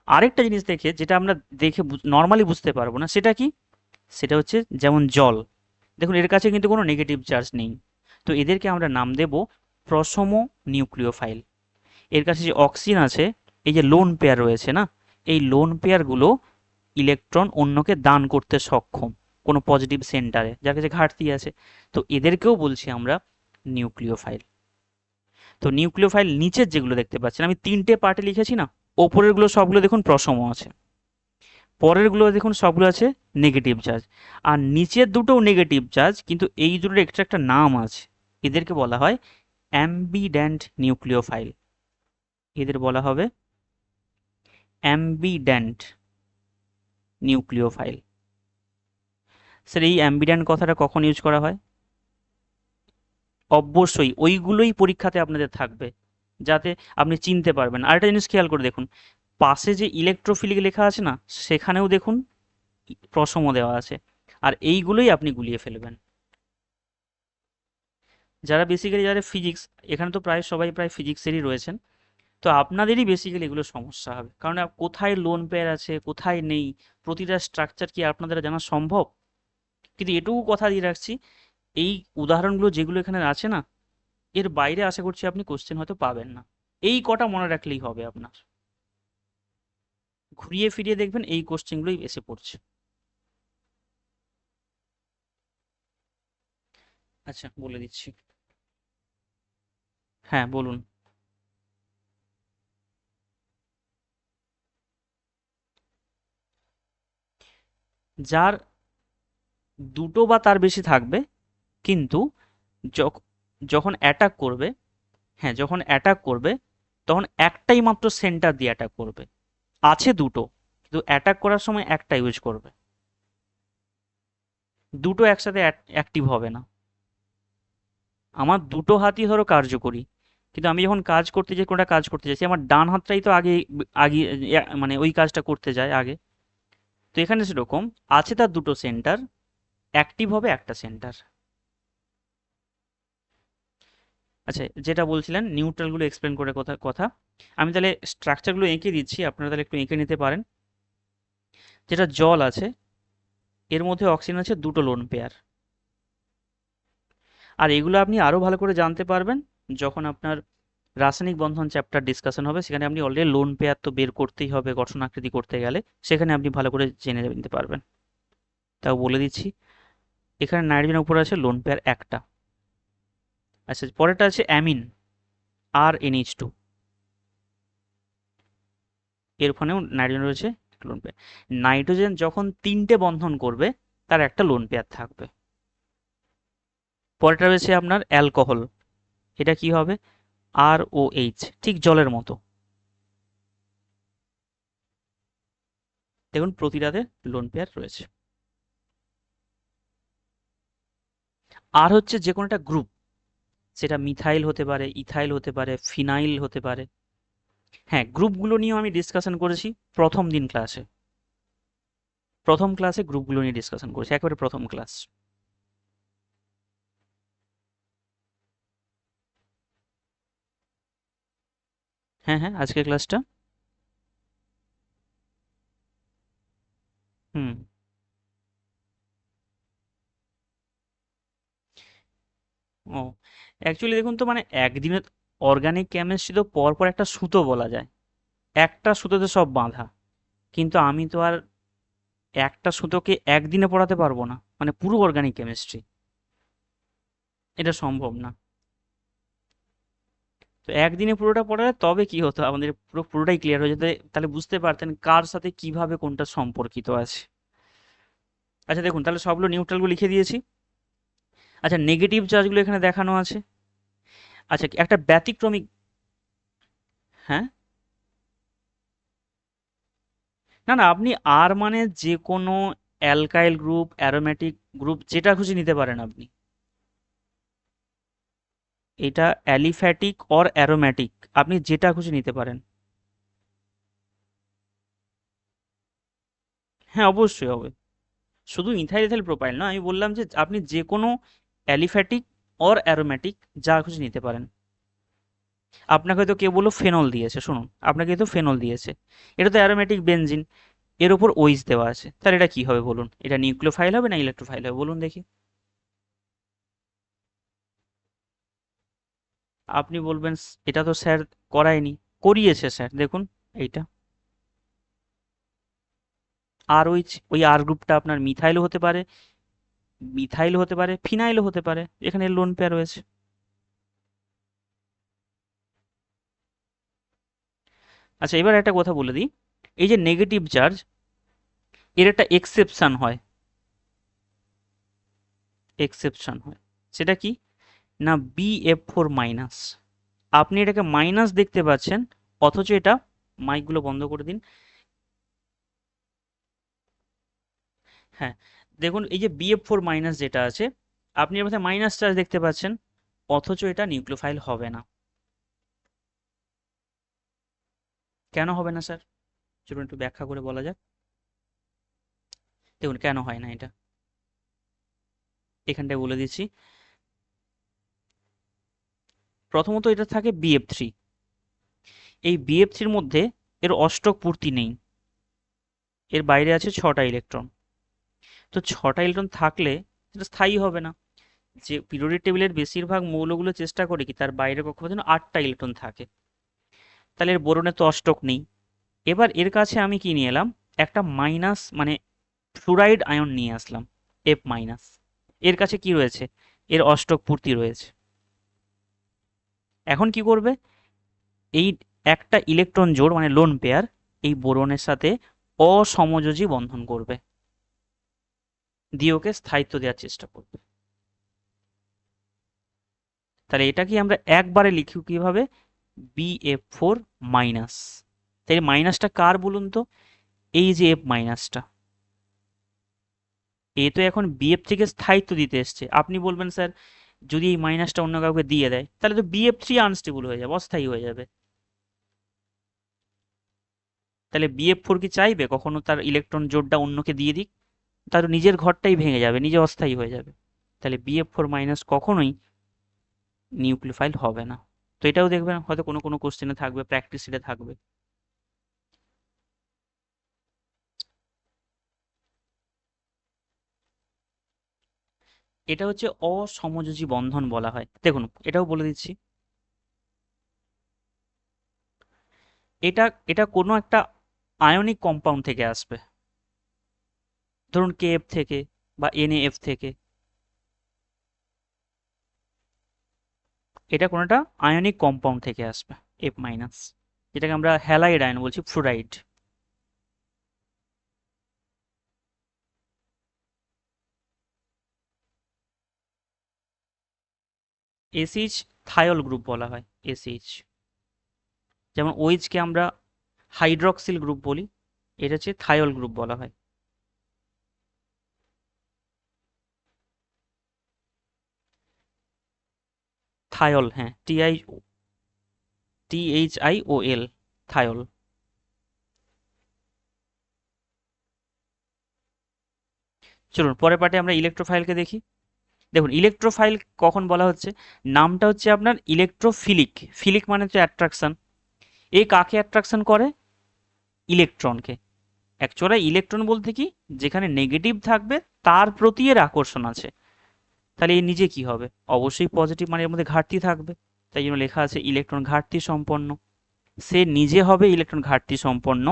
আরেকটা জিনিস দেখে, যেটা আমরা দেখে নর্মালি বুঝতে পারবো না, সেটা কি? সেটা হচ্ছে যেমন জল, দেখুন এর কাছে কিন্তু কোনো নেগেটিভ চার্জ নেই, তো এদেরকে আমরা নাম দেব প্রশম নিউক্লিওফাইল। এর কাছে যে অক্সিজেন আছে, এই যে লোন পেয়ার রয়েছে না, এই লোন পেয়ারগুলো ইলেকট্রন অন্যকে দান করতে সক্ষম, কোনো পজিটিভ সেন্টারে যার কাছে ঘাটতি আছে, তো এদেরকেও বলছি আমরা নিউক্লিওফাইল। তো নিউক্লিওফাইল নিচের যেগুলো দেখতে পাচ্ছেন, আমি তিনটে পার্টে লিখেছি না, ওপরেরগুলো সবগুলো দেখুন প্রশম আছে, পরেরগুলো দেখুন সবগুলো আছে নেগেটিভ চার্জ, আর নিচের দুটোও নেগেটিভ চার্জ, কিন্তু এই দুটোর এক্সট্রা একটা নাম আছে, এদেরকে বলা হয় অ্যাম্বিড্যান্ট নিউক্লিওফাইল। এদের বলা হবে অ্যাম্বিড্যান্ট নিউক্লিওফাইল। স্যার এই অ্যাম্বিড্যান্ট কথাটা কখন ইউজ করা হয়? অবশ্যই ওইগুলোই পরীক্ষাতে আপনাদের থাকবে, যাতে আপনি চিনতে পারবেন। আরেকটা জিনিস খেয়াল করে দেখুন, পাশে যে ইলেকট্রোফিলিক লেখা আছে না, সেখানেও দেখুন প্রশম দেওয়া আছে, আর এইগুলোই আপনি গুলিয়ে ফেলবেন। যারা বেসিক্যালি, যারা ফিজিক্স, এখানে তো প্রায় সবাই প্রায় ফিজিক্সেরই রয়েছেন, তো আপনাদেরই বেসিক্যালি এগুলো সমস্যা হবে, কারণ কোথায় লোন পেয়ার আছে কোথায় নেই, প্রতিটা স্ট্রাকচার কি আপনাদের জানা সম্ভব? কিন্তু এটুকু কথা দিয়ে রাখছি, এই উদাহরণগুলো যেগুলো এখানে আছে না, এর বাইরে আশা করছি আপনি কোশ্চেন হয়তো পাবেন না। এই কটা মনে রাখলেই হবে আপনার, ঘুরিয়ে ফিরিয়ে দেখবেন এই কোশ্চেনগুলোই এসে পড়ছে। আচ্ছা, বলে দিচ্ছি। হ্যাঁ, বলুন। যার দুটো বা তার বেশি থাকবে, কিন্তু যখ- যখন অ্যাটাক করবে, হ্যাঁ যখন অ্যাটাক করবে, তখন একটাই মাত্র সেন্টার দিয়ে অ্যাটাক করবে। আছে দুটো, কিন্তু অ্যাটাক করার সময় একটা ইউজ করবে, দুটো একসাথে অ্যাক্টিভ হবে না। আমার দুটো হাতই ধরো কার্যকরী, কিন্তু আমি যখন কাজ করতে যাই, কোনটা কাজ করতে যাচ্ছি, আমার ডান হাতটাই তো আগে, আগে মানে ওই কাজটা করতে যায় আগে। তো এখানে সেরকম, আছে তার দুটো সেন্টার, অ্যাক্টিভ হবে একটা সেন্টার। আচ্ছা, যেটা বলছিলেন নিউট্রালগুলো এক্সপ্লেন করে কথা কথা আমি তাহলে স্ট্রাকচারগুলো এঁকে দিচ্ছি, আপনারা তাহলে একটু এঁকে নিতে পারেন। যেটা জল আছে, এর মধ্যে অক্সিজেন আছে দুটো লোন পেয়ার। আর এগুলো আপনি আরও ভালো করে জানতে পারবেন যখন আপনার রাসায়নিক বন্ধন চ্যাপ্টার ডিসকাশন হবে, সেখানে আপনি অলরেডি লোন পেয়ার তো বের করতেই হবে গঠন আকৃতি করতে গেলে, সেখানে আপনি ভালো করে জেনে নিতে পারবেন। তাও বলে দিচ্ছি, এখানে নাইট্রোজেনের উপরে আছে লোন পেয়ার একটা। আচ্ছা, পরেরটা আছে অ্যামিন, RNH2, এর ওখানেও নাইট্রোজেন রয়েছে একটা লোন পেয়ার। নাইট্রোজেন যখন তিনটে বন্ধন করবে তার একটা লোন পেয়ার থাকবে। পরেরটা রয়েছে আপনার অ্যালকোহল, এটা কি হবে? ROH, ঠিক জলের মতো। দেখুন প্রতিটাতে লোন পেয়ার রয়েছে। আর হচ্ছে যে কোনো একটা গ্রুপ, সেটা মিথাইল হতে পারে, ইথাইল হতে পারে, ফিনাইল হতে পারে। হ্যাঁ, গ্রুপগুলো নিয়েও আমি ডিসকাশন করেছি প্রথম দিন ক্লাসে। প্রথম ক্লাসে গ্রুপগুলো নিয়ে ডিসকাশন করেছি, একেবারে প্রথম ক্লাস। হ্যাঁ হ্যাঁ, আজকের ক্লাসটা। হুম। ও, অ্যাকচুয়ালি দেখুন তো, মানে একদিনে অর্গানিক কেমিস্ট্রি তো পরপর একটা সুতো বলা যায়, একটা সুতোতে সব বাঁধা। কিন্তু আমি তো আর একটা সুতোকে একদিনে পড়াতে পারবো না, মানে পুরো অর্গানিক কেমিস্ট্রি, এটা সম্ভব না। তো একদিনে পুরোটা পড়ালে তবে কি হতো, আমাদের পুরোটাই ক্লিয়ার হয়ে যেত, তাহলে বুঝতে পারতেন কার সাথে কিভাবে কোনটা সম্পর্কিত আছে। আচ্ছা দেখুন, তাহলে সবগুলো নিউট্রালগুলো লিখে দিয়েছি। আচ্ছা, নেগেটিভ চার্জগুলো এখানে দেখানো আছে। আচ্ছা, একটা ব্যতিক্রমিক। হ্যাঁ, না না, আপনি আর মানে যে কোনো অ্যালকাইল গ্রুপ, অ্যারোমেটিক গ্রুপ, যেটা খুশি নিতে পারেন আপনি। এটা অ্যালিফ্যাটিক অর অ্যারোম্যাটিক, আপনি যেটা খুশি নিতে পারেন। হ্যাঁ, অবশ্যই হবে। শুধু ইথাইল ইথাইল প্রোপাইল না, আমি বললাম যে আপনি যে কোনো অ্যালিফ্যাটিক অর অ্যারোম্যাটিক যা খুশি নিতে পারেন। আপনাকে হয়তো কেউ বললো ফেনল দিয়েছে, শুনুন, আপনাকে তো ফেনল দিয়েছে, এটা তো অ্যারোমেটিক বেনজিন, এর ওপর ওইচ দেওয়া আছে, তাহলে এটা কি হবে বলুন? এটা নিউক্লিওফাইল হবে না ইলেকট্রোফাইল হবে বলুন দেখি? আপনি বলবেন এটা তো স্যার করায়নি"। করিয়েছে স্যার, দেখুন এইটা। আর ওই আর গ্রুপটা আপনার মিথাইলও হতে পারে, ফিনাইলও হতে পারে, এখানে লোন পেয়ার রয়েছে। আচ্ছা, এবার একটা কথা বলে দিই, এই যে নেগেটিভ চার্জ, এর একটা এক্সেপশন হয়। এক্সেপশন হয়, সেটা কি না, BF4-। আপনি এটাকে মাইনাস দেখতে পাচ্ছেন, অথচ এটা, মাইকগুলো বন্ধ করে দিন। হ্যাঁ, দেখুন এই যে BF4- যেটা আছে, আপনি এর মধ্যে মাইনাস চার্জ দেখতে পাচ্ছেন, অথচ এটা নিউক্লিওফাইল হবে না। কেন হবে না স্যার? চলুন একটু ব্যাখ্যা করে বলা যাক। দেখুন কেন হয় না এটা, এখানটায় বলে দিচ্ছি। প্রথমত এটা থাকে BF3, এই BF3-র মধ্যে এর অষ্টক পূর্তি নেই, এর বাইরে আছে 6টা ইলেকট্রন। তো 6টা ইলেকট্রন থাকলে সেটা স্থায়ী হবে না। যে পিরিয়ডিক টেবিলের বেশিরভাগ মৌলগুলো চেষ্টা করে কি তার বাইরে কক্ষপথে যেন 8টা ইলেকট্রন থাকে, তাহলে এর বোরনে তো অষ্টক নেই। এবার এর কাছে আমি কি নিয়ে এলাম, একটা মাইনাস, মানে ফ্লুরাইড আয়ন নিয়ে আসলাম, F-। এর কাছে কি রয়েছে, এর অষ্টক পূর্তি রয়েছে। এখন কি করবে, এই একটা ইলেকট্রন জোড় মানে লোন পেয়ার এই বোরনের সাথে অসমযোজী বন্ধন করবে, দিয়ে ওকে স্থায়িত্ব দেওয়ার চেষ্টা করবে। তাহলে এটা কি আমরা একবারে লিখি কিভাবে, BF4-। তাই মাইনাসটা কার বলুন তো, এই যে F-টা, এ তো এখন BF থেকে স্থায়িত্ব দিতে এসছে। আপনি বলবেন স্যার যদি এই মাইনাসটা অন্য কাউকে দিয়ে দেয় তাহলে তো BF3 আনস্টেবল হয়ে যাবে, অস্থায়ী হয়ে যাবে। তাহলে BF4 কি চাইবে কখনো তার ইলেকট্রন জোড়টা অন্যকে দিয়ে দিক? তার নিজের ঘরটাই ভেঙে যাবে, নিজে অস্থায়ী হয়ে যাবে। তাহলে BF4- কখনোই নিউক্লিওফাইল হবে না। তো এটাও দেখবেন হয়তো কোনো কোনো কোশ্চেনে থাকবে, প্র্যাকটিস সেটে থাকবে। এটা হচ্ছে অসমযোজী বন্ধন বলা হয়। দেখুন এটাও বলে দিচ্ছি, এটা এটা কোনো একটা আয়নিক কম্পাউন্ড থেকে আসবে, ধরুন KF থেকে বা NaF থেকে। এটা কোনো একটা আয়নিক কম্পাউন্ড থেকে আসবে, F মাইনাস, যেটাকে আমরা হ্যালাইড আয়ন বলছি, ফ্লুরাইড। SH থায়োল গ্রুপ বলা হয়, SH। যেমন OH কে আমরা হাইড্রক্সিল গ্রুপ বলি, এটা হচ্ছে থায়োল গ্রুপ বলা হয়। থায়োল, হ্যাঁ, THIOL, থায়োল। চলুন পরের পার্টে আমরা ইলেকট্রোফাইলকে দেখি। দেখুন ইলেকট্রোফাইল কখন বলা হচ্ছে, নামটা হচ্ছে আপনার ইলেকট্রোফিলিক। ফিলিক মানে হচ্ছে অ্যাট্রাকশন। এ কাকে অ্যাট্রাকশন করে? ইলেকট্রনকে। অ্যাকচুয়ালি ইলেকট্রন বলতে কি, যেখানে নেগেটিভ থাকবে তার প্রতি এর আকর্ষণ আছে। তাহলে এর নিজে কি হবে? অবশ্যই পজিটিভ, মানে এর মধ্যে ঘাটতি থাকবে। তাই জন্য লেখা আছে ইলেকট্রন ঘাটতি সম্পন্ন। সে নিজে হবে ইলেকট্রন ঘাটতি সম্পন্ন,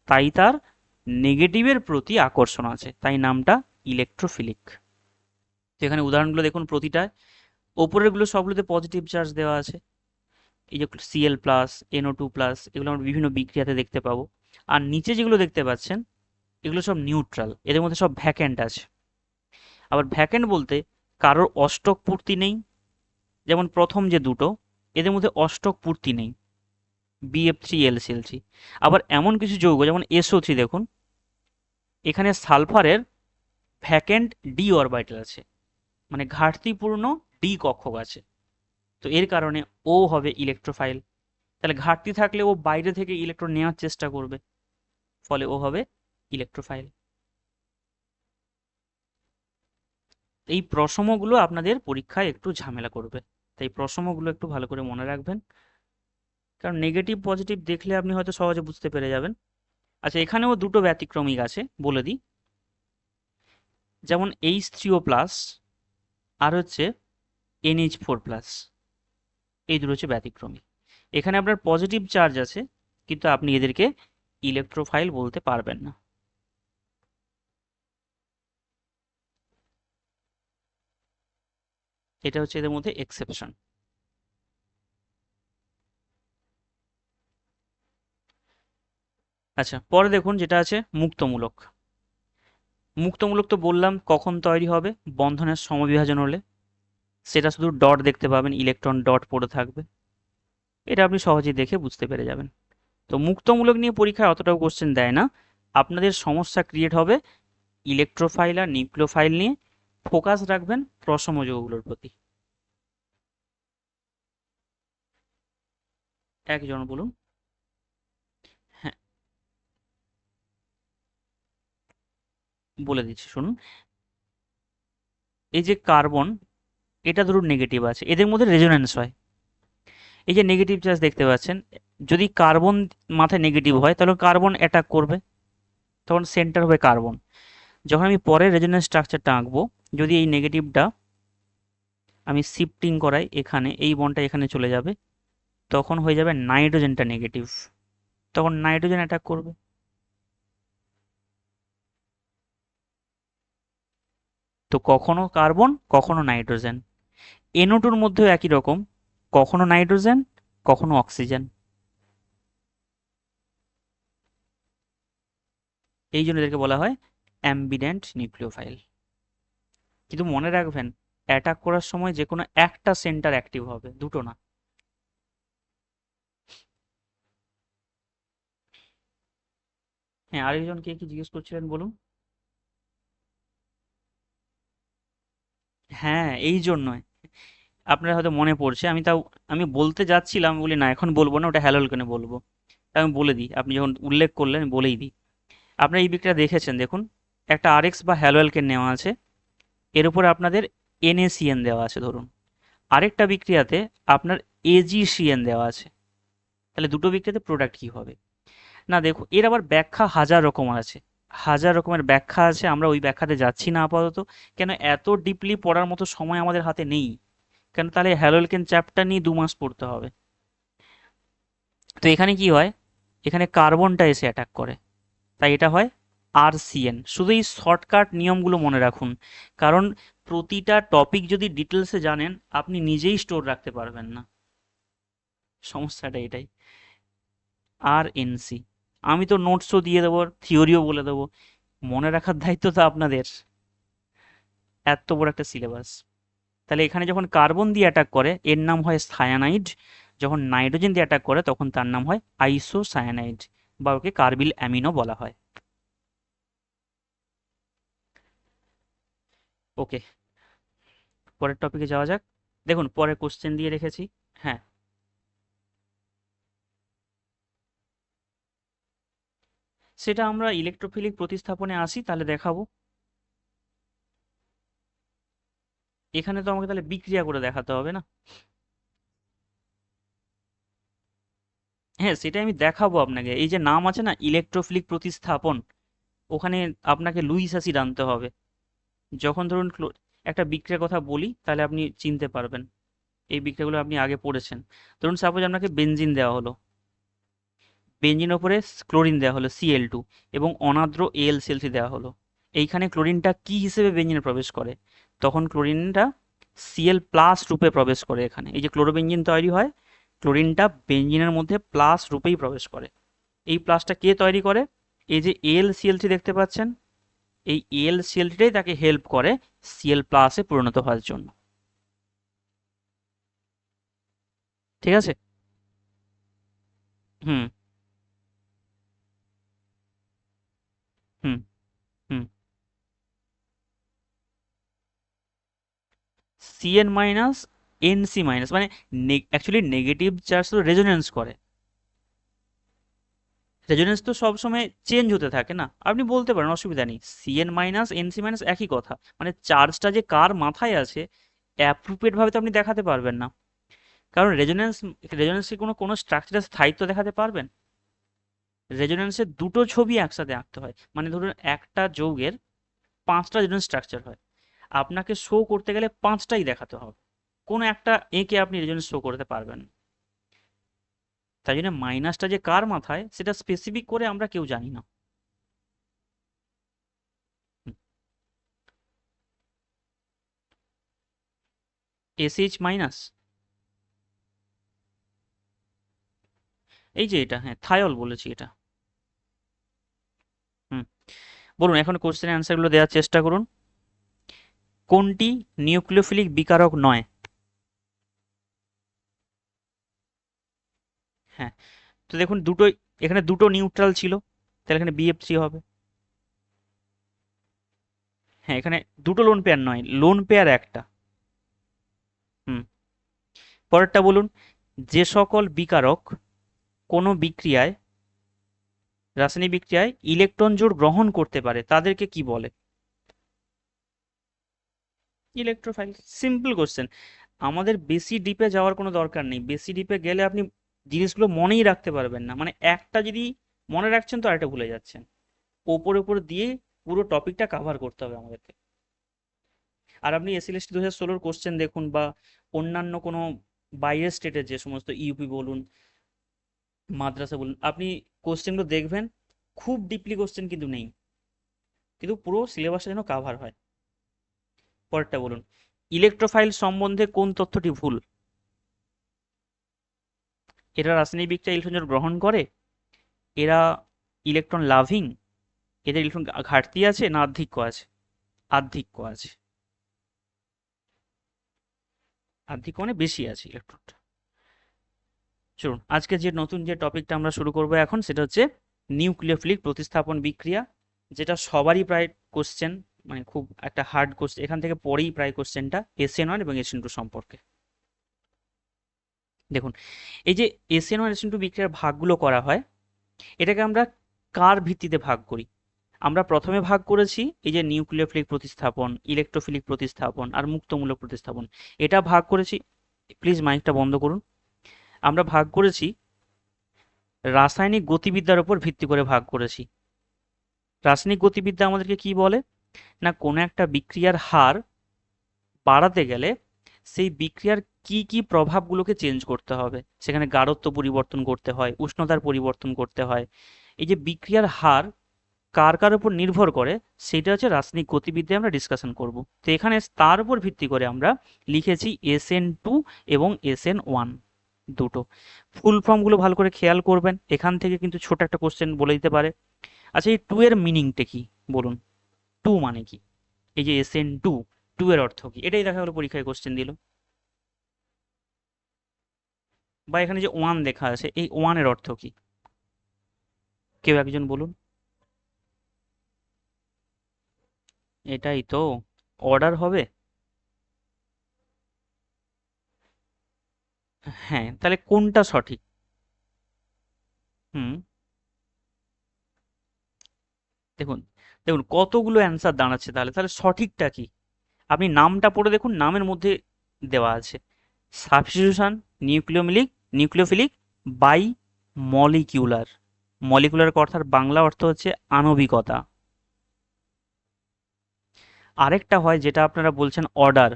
তাই তার নেগেটিভের প্রতি আকর্ষণ আছে, তাই নামটা ইলেকট্রোফিলিক। যেখানে উদাহরণগুলো দেখুন, প্রতিটায় ওপরেরগুলো সবগুলোতে পজিটিভ চার্জ দেওয়া আছে। এই যে Cl প্লাস, NO2 প্লাস, এগুলো আমরা বিভিন্ন বিক্রিয়াতে দেখতে পাবো। আর নিচে যেগুলো দেখতে পাচ্ছেন এগুলো সব নিউট্রাল, এদের মধ্যে সব ভ্যাকেন্ট আছে। আবার ভ্যাকেন্ট বলতে কারোর অষ্টক পূর্তি নেই, যেমন প্রথম যে দুটো, এদের মধ্যে অষ্টক পূর্তি নেই, BF3LCl3। আবার এমন কিছু যৌগ যেমন SO3 দেখুন, এখানে সালফারের ভ্যাকেন্ট ডি অরবিটাল আছে, মানে ঘাটতিপূর্ণ ডি কক্ষক আছে। তো এর কারণে ও হবে ইলেকট্রোফাইল। তাহলে ঘাটতি থাকলে ও বাইরে থেকে ইলেকট্রন নেওয়ার চেষ্টা করবে, ফলে ও হবে ইলেকট্রোফাইল। এই প্রসমগুলো আপনাদের পরীক্ষায় একটু ঝামেলা করবে, তাই প্রসমগুলো একটু ভালো করে মনে রাখবেন, কারণ নেগেটিভ পজিটিভ দেখলে আপনি হয়তো সহজে বুঝতে পেরে যাবেন। আচ্ছা, এখানেও দুটো ব্যতিক্রমিক আছে, বলে দিই। যেমন H3O প্লাস আর হচ্ছে NH4 প্লাস, এই দুটো হচ্ছে ব্যতিক্রমিক। এখানে আপনার পজিটিভ চার্জ আছে, কিন্তু আপনি এদেরকে ইলেকট্রোফাইল বলতে পারবেন না। এটা হচ্ছে এদের মধ্যে এক্সেপশন। আচ্ছা, পরে দেখুন যেটা আছে মুক্তমূলক। মুক্তমূলক তো বললাম কখন তৈরি হবে, বন্ধনের সমবিভাজন হলে। সেটা শুধু ডট দেখতে পাবেন, ইলেকট্রন ডট পড়ে থাকবে। এটা আপনি সহজেই দেখে বুঝতে পেরে যাবেন। তো মুক্তমূলক নিয়ে পরীক্ষায় অতটাও কোশ্চেন দেয় না। আপনাদের সমস্যা ক্রিয়েট হবে ইলেকট্রোফাইল আর নিউক্লিওফাইল নিয়ে। ফোকাস রাখবেন প্রশম যৌগগুলোর প্রতি। একজন বলুন। হ্যাঁ, বলে দিচ্ছি শুনুন। এই যে কার্বন, এটা ধরুন নেগেটিভ আছে, এদের মধ্যে রেজোন্যান্স হয়। এই যে নেগেটিভ চার্জ দেখতে পাচ্ছেন, যদি কার্বন মাথায় নেগেটিভ হয় তাহলে কার্বন অ্যাটাক করবে, তখন সেন্টার হবে কার্বন। যখন আমি পরের রেজোন্যান্স স্ট্রাকচারটা আঁকবো, যদি এই নেগেটিভটা আমি শিফটিং করাই এখানে, এই বন্ডটা এখানে চলে যাবে, তখন হয়ে যাবে নাইট্রোজেনটা নেগেটিভ, তখন নাইট্রোজেন অ্যাটাক করবে। তো কখনো কার্বন কখনো নাইট্রোজেন। NO2-র মধ্যেও একই রকম, কখনো নাইট্রোজেন কখনো অক্সিজেন। এই জন্য এদেরকে বলা হয় অ্যাম্বিডেন্ট নিউক্লিওফাইল। কিন্তু মনে রাখবেন, অ্যাটাক করার সময় যে কোনো একটা সেন্টার অ্যাক্টিভ হবে, দুটো না। হ্যাঁ, আরেকজন কে কি জিজ্ঞেস করছিলেন বলুন। হ্যাঁ, এই জন্যই আপনার হয়তো মনে পড়ছে, আমি বলতে যাচ্ছিলাম, বলি না এখন বলবো না, ওটা হ্যালোলকেনে বলবো। তা আমি বলে দিই, আপনি যখন উল্লেখ করলেন আমি বলেই দিই। আপনারা এই বিক্রিয়া দেখেছেন, দেখুন একটা আরএক্স বা হ্যালোঅ্যালকেন নেওয়া আছে, এর উপরে আপনাদের NaCN দেওয়া আছে ধরুন। আরেকটা বিক্রিয়াতে আপনার AgCN দেওয়া আছে, তাহলে দুটো বিক্রিয়াতে প্রোডাক্ট কি হবে? না দেখো, এর আবার ব্যাখ্যা হাজার রকম আছে, হাজার রকমের ব্যাখ্যা আছে, আমরা ওই ব্যাখ্যাতে যাচ্ছি না আপাতত। কেন, এত ডিপলি পড়ার মতো সময় আমাদের হাতে নেই। কেন, তাহলে হ্যালোলকেন চ্যাপ্টার নিয়ে 2 মাস পড়তে হবে। তো এখানে কি হয়, এখানে কার্বনটা এসে অ্যাটাক করে, তাই এটা হয় RCN। শুধু এই শর্টকাট নিয়মগুলো মনে রাখুন, কারণ প্রতিটা টপিক যদি ডিটেলসে জানেন আপনি নিজেই স্টোর রাখতে পারবেন না, সমস্যাটা এটাই। RNC, আমি তো নোটসও দিয়ে দেবো, থিওরিও বলে দেবো, মনে রাখার দায়িত্ব তো আপনাদের, এত বড় একটা সিলেবাস। তাহলে এখানে যখন কার্বন দিয়ে অ্যাটাক করে এর নাম হয় সায়ানাইড, যখন নাইট্রোজেন দিয়ে অ্যাটাক করে তখন তার নাম হয় আইসোসায়ানাইড, বা ওকে কার্বিল অ্যামিনো বলা হয়। ওকে, পরের টপিকে যাওয়া যাক। দেখুন পরে কোশ্চেন দিয়ে রেখেছি। হ্যাঁ, সেটা আমরা ইলেকট্রোফিলিক প্রতিস্থাপনে আসি তাহলে দেখাবো। এখানে তো আমাকে তাহলে বিক্রিয়া করে দেখাতে হবে না? হ্যাঁ, সেটা আমি দেখাবো আপনাকে। এই যে নাম আছে না ইলেকট্রোফিলিক প্রতিস্থাপন, ওখানে আপনাকে লুইস অ্যাসিড আনতে হবে। যখন ধরুন একটা বিক্রিয়ার কথা বলি তাহলে আপনি চিনতে পারবেন, এই বিক্রিয়াগুলো আপনি আগে পড়েছেন। ধরুন সাপোজ আপনাকে বেনজিন দেওয়া হলো, বেনজিনের ওপরে ক্লোরিন দেওয়া হলো Cl2, এবং অনার্দ্র AlCl3 দেওয়া হলো। এইখানে ক্লোরিনটা কি হিসেবে বেনজিনে প্রবেশ করে? তখন ক্লোরিনটা Cl প্লাস রূপে প্রবেশ করে। এখানে এই যে ক্লোরোবেনজিন তৈরি হয়, ক্লোরিনটা বেনজিনের মধ্যে প্লাস রূপেই প্রবেশ করে। এই প্লাসটা কে তৈরি করে? এই যে AlCl3 দেখতে পাচ্ছেন, এই AlCl3টাই তাকে হেল্প করে Cl প্লাসে পরিণত হওয়ার জন্য। ঠিক আছে। হুম হুম হুম। Cn মাইনাস Nc মাইনাস মানে অ্যাকচুয়ালি নেগেটিভ চার্জ তো রেজোনেন্স করে, রেজোনেন্স তো সবসময় চেঞ্জ হতে থাকে না, আপনি বলতে পারেন অসুবিধা নেই Cn মাইনাস Nc মাইনাস একই কথা, মানে চার্জটা যে কার মাথায় আছে অ্যাপ্রোপ্রিয়েট ভাবে তো আপনি দেখাতে পারবেন না, কারণ রেজোনেন্স, রেজোনেন্সে কোনো কোনো স্ট্রাকচারের স্থায়িত্ব দেখাতে পারবেন? রেজোনেন্সে দুটো ছবি একসাথে আঁকতে হয়, মানে ধরুন একটা যৌগের 5টা রেজোনেন্স স্ট্রাকচার হয়, আপনাকে শো করতে গেলে 5টাই দেখাতে হবে, কোনো একটা এঁকে আপনি রেজোনেন্স শো করতে পারবেন না। তাই জন্য মাইনাসটা যে কার মাথায় সেটা স্পেসিফিক করে আমরা কেউ জানি না। SH মাইনাস, এই যে এটা, হ্যাঁ থায়ল বলেছি এটা। হুম, বলুন এখন কোশ্চেনের অ্যান্সারগুলো দেওয়ার চেষ্টা করুন। কোনটি নিউক্লিওফিলিক বিকারক নয়? হ্যাঁ, তো দেখুন দুটোই, এখানে দুটো নিউট্রাল ছিল, তাহলে এখানে BF3 হবে। হ্যাঁ, এখানে দুটো লোন পেয়ার নয়, লোন পেয়ার একটা। হুম, পরেরটা বলুন, যে সকল বিকারক কোনো বিক্রিয়ায়, রাসায়নিক বিক্রিয়ায় ইলেকট্রন জোড় গ্রহণ করতে পারে তাদেরকে কি বলে? Electrophile, simple question. আমাদের বেশি ডিপে যাওয়ার কোনো দরকার নেই, বেশি ডিপে গেলে আপনি জিনিসগুলো মনেই রাখতে পারবেন না, মানে একটা যদি মনে রাখছেন তো আরেকটা ভুলে যাচ্ছেন, ওপর ওপর দিয়ে পুরো টপিকটা কাভার করতে হবে আমাদেরকে। আর আপনি SLST 2016-র কোশ্চেন দেখুন, বা অন্যান্য কোনো বাইরের স্টেটের যে সমস্ত ইউপি বলুন, মাদ্রাসা বলুন, আপনি কোশ্চেনগুলো দেখবেন, খুব ডিপলি কোশ্চেন কিন্তু নেই, কিন্তু পুরো সিলেবাসটা যেন কাভার হয়। পরেরটা বলুন, ইলেকট্রোফাইল সম্বন্ধে কোন তথ্যটি ভুল? এরা রাসায়নিক বিক্রিয়ায় ইলেকট্রন গ্রহণ করে, এরা ইলেকট্রন লাভিং, এদের ইলেকট্রন ঘাটতি আছে না আধিক্য আছে? আধিক্য আছে, আধিক্য মানে বেশি আছে ইলেকট্রনটা। চলুন আজকে যে নতুন যে টপিকটা আমরা শুরু করব এখন, সেটা হচ্ছে নিউক্লিওফিলিক প্রতিস্থাপন বিক্রিয়া, যেটা সবারই প্রায় কোশ্চেন, মানে খুব একটা হার্ড কোশ্চেন, এখান থেকে পরেই প্রায় কোশ্চেনটা SN1 এবং SN2 সম্পর্কে। দেখুন, এই যে SN1 SN2 বিক্রিয়ার ভাগগুলো করা হয়, এটাকে আমরা কার ভিত্তিতে ভাগ করি? আমরা প্রথমে ভাগ করেছি এই যে নিউক্লিওফিলিক প্রতিস্থাপন, ইলেকট্রোফিলিক প্রতিস্থাপন আর মুক্তমূলক প্রতিস্থাপন, এটা ভাগ করেছি। প্লিজ মাইকটা বন্ধ করুন। আমরা ভাগ করেছি রাসায়নিক গতিবিদ্যার উপর ভিত্তি করে ভাগ করেছি। রাসায়নিক গতিবিদ্যা আমাদেরকে কি বলে, না কোনো একটা বিক্রিয়ার হার বাড়াতে গেলে সেই বিক্রিয়ার কি কি প্রভাবগুলোকে চেঞ্জ করতে হবে, সেখানে গাঢ়ত্ব পরিবর্তন করতে হয়, উষ্ণতার পরিবর্তন করতে হয়। এই যে বিক্রিয়ার হার কার কার উপর নির্ভর করে, সেটা হচ্ছে রাসায়নিক গতিবিদ্যায় আমরা ডিসকাশন করব। তো এখানে তার উপর ভিত্তি করে আমরা লিখেছি SN2 এবং SN1 দুটো। ফুল ফর্মগুলো ভালো করে খেয়াল করবেন, এখান থেকে কিন্তু ছোট একটা কোশ্চেন বলে দিতে পারে। আচ্ছা, এই টু এর মিনিংটা কি বলুন, টু মানে কি? এই যে SN2, টু এর অর্থ কি, এটাই দেখা গেলো পরীক্ষায় কোশ্চেন দিল। বা এখানে যে ওয়ান লেখা আছে, এই ওয়ানের অর্থ কি, কেউ একজন বলুন। এটাই তো অর্ডার হবে। হ্যাঁ, তাহলে কোনটা সঠিক? হুম, দেখুন, দেখুন কতগুলো অ্যান্সার দাঁড়াচ্ছে, তাহলে তাহলে সঠিকটা কি? আপনি নামটা পড়ে দেখুন, নামের মধ্যে দেওয়া আছে সাবস্টিটিউশন, নিউক্লিওমিলিক, নিউক্লিওফিলিক, বাই মলিকিউলার। মলিকুলার কথার বাংলা অর্থ হচ্ছে আণবিকতা। আরেকটা হয় যেটা আপনারা বলছেন অর্ডার,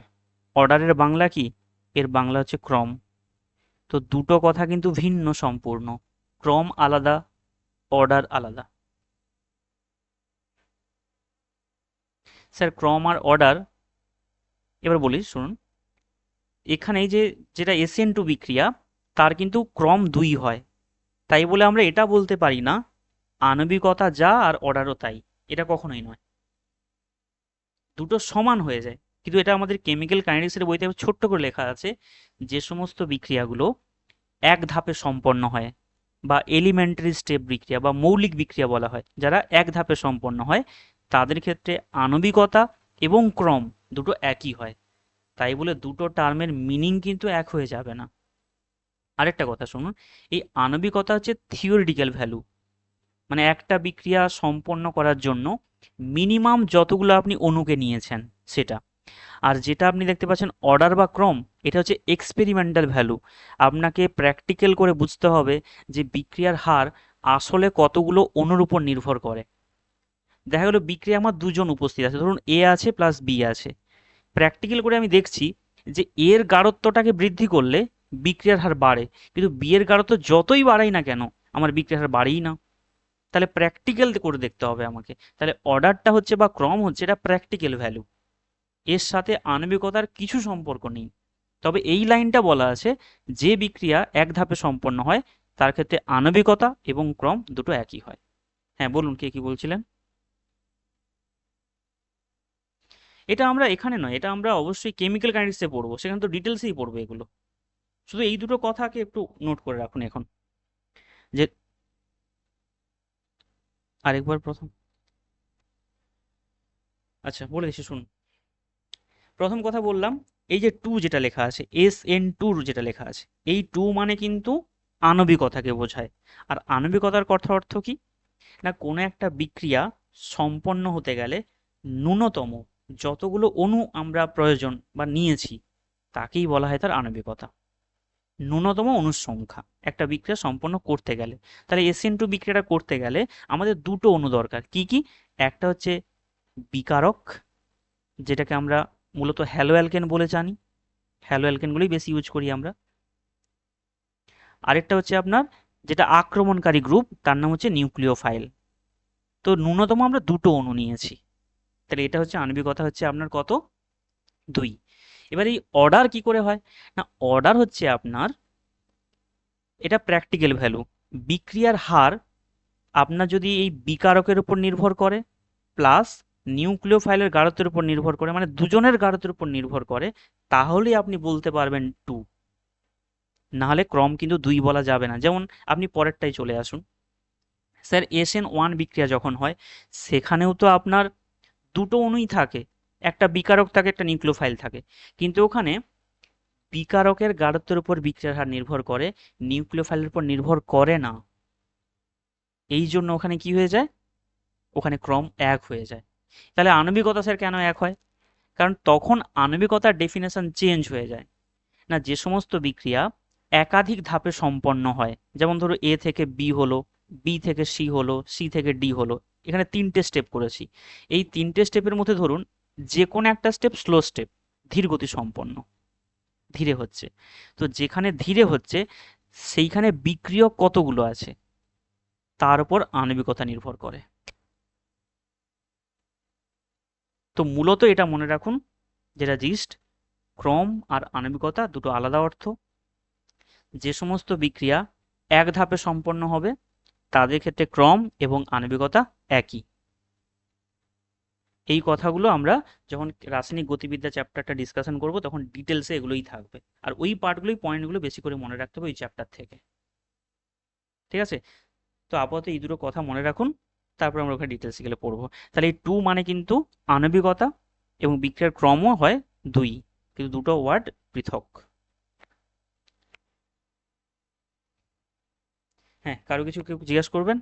অর্ডারের বাংলা কি? এর বাংলা হচ্ছে ক্রম। তো দুটো কথা কিন্তু ভিন্ন সম্পূর্ণ, ক্রম আলাদা, অর্ডার আলাদা। স্যার ক্রম আর অর্ডার, এবার বলি শুনুন, এখানে এই যে যেটা SN2 বিক্রিয়া, তার কিন্তু ক্রম দুই হয়। তাই বলে আমরা এটা বলতে পারি না আণবিকতা যা আর অর্ডারও তাই, এটা কখনোই নয়। দুটো সমান হয়ে যায়। কিন্তু এটা আমাদের কেমিক্যাল কাইনেটিক্সের বইতে ছোট্ট করে লেখা আছে, যে সমস্ত বিক্রিয়াগুলো এক ধাপে সম্পন্ন হয় বা এলিমেন্টারি স্টেপ বিক্রিয়া বা মৌলিক বিক্রিয়া বলা হয়, যারা এক ধাপে সম্পন্ন হয়, তাদের ক্ষেত্রে আণবিকতা এবং ক্রম দুটো একই হয়। তাই বলে দুটো টার্মের মিনিং কিন্তু এক হয়ে যাবে না। আরেকটা কথা শুনুন, এই আণবিকতা হচ্ছে থিওরিটিক্যাল ভ্যালু, মানে একটা বিক্রিয়া সম্পন্ন করার জন্য মিনিমাম যতগুলো আপনি অণুকে নিয়েছেন সেটা। আর যেটা আপনি দেখতে পাচ্ছেন অর্ডার বা ক্রম, এটা হচ্ছে এক্সপেরিমেন্টাল ভ্যালু। আপনাকে প্র্যাকটিক্যাল করে বুঝতে হবে যে বিক্রিয়ার হার আসলে কতগুলো অণুর উপর নির্ভর করে। দেখা গেলো বিক্রিয়া আমার দুজন উপস্থিত আছে, ধরুন এ আছে প্লাস বি আছে, প্র্যাকটিক্যাল করে আমি দেখছি যে এর গাঢ়ত্বটাকে বৃদ্ধি করলে বিক্রিয়ার হার বাড়ে, কিন্তু বি এর গাঢ়ত্ব যতই বাড়াই না কেন আমার বিক্রিয়ার হার বাড়েই না। তাহলে প্র্যাকটিক্যাল করে দেখতে হবে আমাকে। তাহলে অর্ডারটা হচ্ছে বা ক্রম হচ্ছে এটা প্র্যাকটিক্যাল ভ্যালু, এর সাথে আণবিকতার কিছু সম্পর্ক নেই। তবে এই লাইনটা বলা আছে, যে বিক্রিয়া এক ধাপে সম্পন্ন হয় তার ক্ষেত্রে আণবিকতা এবং ক্রম দুটো একই হয়। হ্যাঁ বলুন, কে কি বলছিলেন? এটা আমরা এখানে নয়, এটা আমরা অবশ্যই কেমিক্যাল কাইনেটিক্সে পড়বো, সেখানে তো ডিটেলসেই পড়বো এগুলো। শুধু এই দুটো কথাকে একটু নোট করে রাখুন এখন, যে আরেকবার প্রথম, আচ্ছা বলে দিচ্ছি শুনুন। প্রথম কথা বললাম, এই যে টু যেটা লেখা আছে, SN2 যেটা লেখা আছে, এই টু মানে কিন্তু আণবিকতাকে বোঝায়। আর আণবিকতার কথা অর্থ কি, না কোনো একটা বিক্রিয়া সম্পন্ন হতে গেলে ন্যূনতম যতগুলো অণু আমরা প্রয়োজন বা নিয়েছি তাকেই বলা হয় তার আণবিকতা। ন্যূনতম অণুর সংখ্যা একটা বিক্রিয়া সম্পন্ন করতে গেলে। তাহলে SN2 বিক্রিয়াটা করতে গেলে আমাদের দুটো অণু দরকার, কি কি? একটা হচ্ছে বিকারক, যেটাকে আমরা মূলত হ্যালো অ্যালকেন বলে জানি, হ্যালো অ্যালকেনগুলোই বেশি ইউজ করি আমরা। আরেকটা হচ্ছে আপনার যেটা আক্রমণকারী গ্রুপ, তার নাম হচ্ছে নিউক্লিওফাইল। তো ন্যূনতম আমরা দুটো অণু নিয়েছি, তাহলে এটা হচ্ছে আণবিকতা হচ্ছে আপনার কত, দুই। এবার এই অর্ডার কি করে হয়, না অর্ডার হচ্ছে আপনার, এটা প্র্যাকটিক্যাল ভ্যালু, বিক্রিয়ার হার আপনার যদি এই বিকারকের উপর নির্ভর করে প্লাস নিউক্লিওফাইলের গাঢ়ত্বের উপর নির্ভর করে, মানে দুজনের গাঢ়ত্বের উপর নির্ভর করে, তাহলেই আপনি বলতে পারবেন টু। নাহলে ক্রম কিন্তু দুই বলা যাবে না। যেমন আপনি পরেরটাই চলে আসুন, স্যার SN1 বিক্রিয়া যখন হয় সেখানেও তো আপনার দুটো অণুই থাকে, একটা বিকারক থাকে একটা নিউক্লিওফাইল থাকে, কিন্তু ওখানে বিকারকের গাঢ়ত্বের উপর বিক্রিয়ার হার নির্ভর করে, নিউক্লিওফাইলের উপর নির্ভর করে না। এই জন্য ওখানে কি হয়ে যায়, ওখানে ক্রম এক হয়ে যায়। তাহলে আণবিকতা স্যার কেন এক হয়? কারণ তখন আণবিকতার ডেফিনেশন চেঞ্জ হয়ে যায়। না, যে সমস্ত বিক্রিয়া একাধিক ধাপে সম্পন্ন হয়, যেমন ধরো এ থেকে বি হলো, বি থেকে সি হলো, সি থেকে ডি হলো, এখানে তিনটে স্টেপ করেছি। এই তিনটে স্টেপের মধ্যে ধরুন যে কোনো একটা স্টেপ স্লো স্টেপ, ধীর গতি সম্পন্ন, ধীরে হচ্ছে। তো যেখানে ধীরে হচ্ছে সেইখানে বিক্রিয়ক কতগুলো আছে তার উপর আণবিকতা নির্ভর করে। তো মূলত এটা মনে রাখুন, যেটা জিস্ট, ক্রম আর আণবিকতা দুটো আলাদা অর্থ। যে সমস্ত বিক্রিয়া এক ধাপে সম্পন্ন হবে তাদের ক্ষেত্রে ক্রম এবং আণবিকতা একই। এই কথাগুলো আমরা যখন রাসায়নিক গতিবিদ্যা চ্যাপ্টারটা ডিসকাশন করব তখন ডিটেলসে এগুলোই থাকবে, আর ওই পার্টগুলোই পয়েন্টগুলো বেশি করে মনে রাখতে হবে ওই চ্যাপ্টার থেকে। ঠিক আছে, তো আপাতত এই দুটো কথা মনে রাখুন, তারপর আমরা ওখানে ডিটেলসে গেলে পড়বো। তাহলে এই টু মানে কিন্তু আণবিকতা, এবং বিক্রিয়ার ক্রমও হয় দুই, কিন্তু দুটো ওয়ার্ড পৃথক। হ্যাঁ, কারো কিছু কেউ জিজ্ঞাসা করবেন?